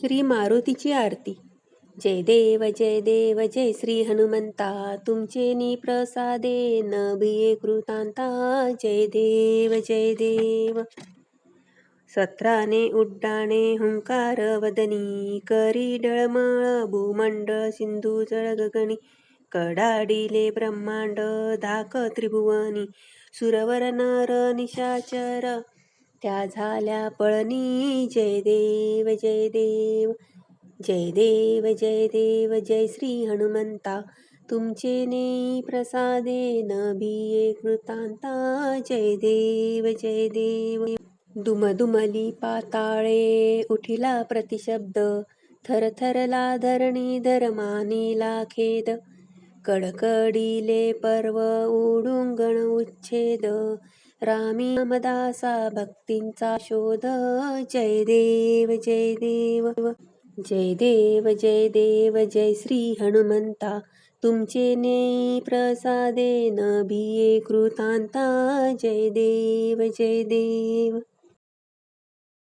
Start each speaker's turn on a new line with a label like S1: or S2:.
S1: श्री मारुतीची आरती. जय देव जय श्री हनुमंता, तुमचे नी प्रसादे नभिये कृतांता. जय देव सत्राने उड्डाणे हुंकार वदनी, करी डळमळ भूमंडळ सिंधू जळ गगनी. कडाडिले ब्रह्मांड धाक त्रिभुवनी, सुरवर नर निशाचर त्या झाल्या पळणी. जय देव जय श्री हनुमंता, तुमचे नेई प्रसादे नभिये कृतांता. जय देव दुमदुमली पाताळे उठिला प्रतिशब्द, थरथरला धरणी धर्मानीला खेद. कडकडीले पर्व ओढून गण उच्छेद, रामी मदासा भक्तींचा शोध. जय देव जय श्री हनुमंता, तुमचे नेई प्रसादे नभिये कृतांता. जय देव